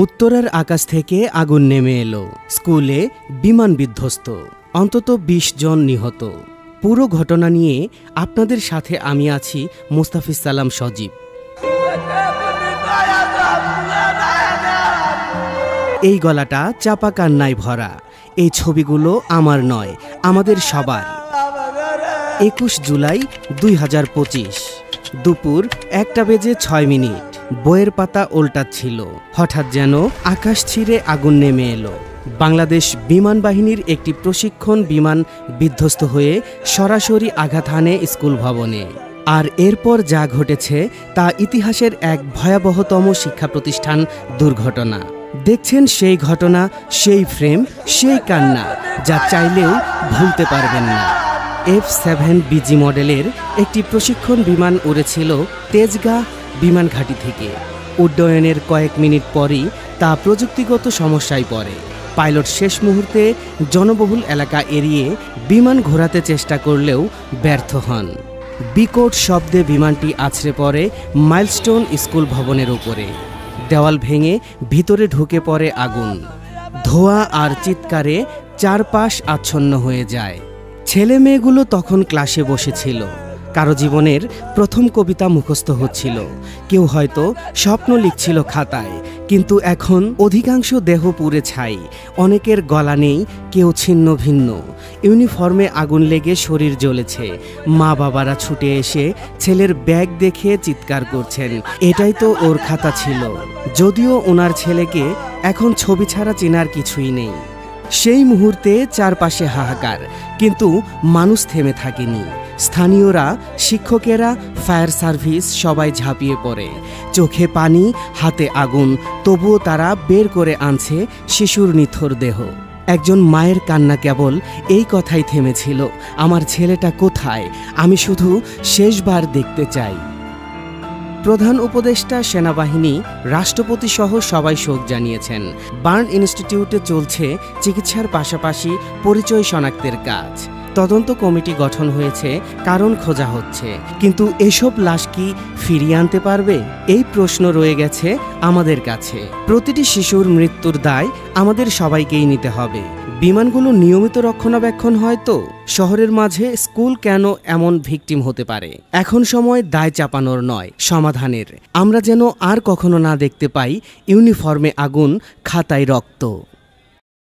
উত্তরার আকাশ থেকে আগুন নেমে এলো, স্কুলে বিমান বিধ্বস্ত, অন্তত ২০ জন নিহত। পুরো ঘটনা নিয়ে আপনাদের সাথে আমি আছি মুস্তাফিজ সালাম সজীব। এই গলাটা চাপা কান্নায় ভরা। এই ছবিগুলো আমার নয়, আমাদের সবার। ২১ জুলাই ২০২৫ দুপুর ১:০৬। বইয়ের পাতা ওল্টাচ্ছিল, হঠাৎ যেন আকাশ ছিঁড়ে আগুন নেমে এলো। বাংলাদেশ বিমান বাহিনীর একটি প্রশিক্ষণ বিমান বিধ্বস্ত হয়ে সরাসরি আঘাত হানে স্কুল ভবনে। আর এরপর যা ঘটেছে তা ইতিহাসের এক ভয়াবহতম শিক্ষা প্রতিষ্ঠান দুর্ঘটনা। দেখছেন সেই ঘটনা, সেই ফ্রেম, সেই কান্না যা চাইলেও ভুলতে পারবেন না। F-7BG মডেলের একটি প্রশিক্ষণ বিমান উড়েছিল তেজগাঁ বিমান ঘাঁটি থেকে। উড্ডয়নের কয়েক মিনিট পরই তা প্রযুক্তিগত সমস্যায় পড়ে। পাইলট শেষ মুহূর্তে জনবহুল এলাকা এড়িয়ে বিমান ঘোরাতে চেষ্টা করলেও ব্যর্থ হন। বিকট শব্দে বিমানটি আছড়ে পড়ে মাইলস্টোন স্কুল ভবনের উপরে। দেওয়াল ভেঙে ভিতরে ঢুকে পড়ে আগুন। ধোঁয়া আর চিৎকারে চারপাশ আচ্ছন্ন হয়ে যায়। ছেলে মেয়েগুলো তখন ক্লাসে বসেছিল, কারো জীবনের প্রথম কবিতা মুখস্থ হচ্ছিল, কেউ হয়তো স্বপ্ন লিখছিল খাতায়। কিন্তু এখন অধিকাংশ দেহ পুড়ে ছাই, অনেকের গলা নেই, কেউ ছিন্ন ভিন্ন। ইউনিফর্মে আগুন লেগে শরীর জ্বলেছে। মা বাবারা ছুটে এসে ছেলের ব্যাগ দেখে চিৎকার করছেন, এটাই তো ওর খাতা ছিল। যদিও ওনার ছেলেকে এখন ছবি ছাড়া চেনার কিছুই নেই। সেই মুহূর্তে চারপাশে হাহাকার, কিন্তু মানুষ থেমে থাকেনি। স্থানীয়রা, শিক্ষকেরা, ফায়ার সার্ভিস সবাই ঝাঁপিয়ে পড়ে। চোখে পানি, হাতে আগুন, তবুও তারা বের করে আনছে শিশুর নিথর দেহ। একজন মায়ের কান্না কেবল এই কথাই থেমেছিল, আমার ছেলেটা কোথায়, আমি শুধু শেষবার দেখতে চাই। প্রধান উপদেষ্টা, সেনাবাহিনী, রাষ্ট্রপতি সহ সবাই শোক জানিয়েছেন। বার্ন ইনস্টিটিউটে চলছে চিকিৎসার পাশাপাশি পরিচয় শনাক্তের কাজ। তদন্ত কমিটি গঠন হয়েছে, কারণ খোঁজা হচ্ছে। কিন্তু এসব লাশ কি ফিরিয়ে আনতে পারবে? এই প্রশ্ন রয়ে গেছে আমাদের কাছে। প্রতিটি শিশুর মৃত্যুর দায় আমাদের সবাইকেই নিতে হবে। বিমানগুলো নিয়মিত রক্ষণাবেক্ষণ হয় তো? শহরের মাঝে স্কুল কেন এমন ভিকটিম হতে পারে? এখন সময় দায় চাপানোর নয়, সমাধানের। আমরা যেন আর কখনো না দেখতে পাই ইউনিফর্মে আগুন, খাতায় রক্ত।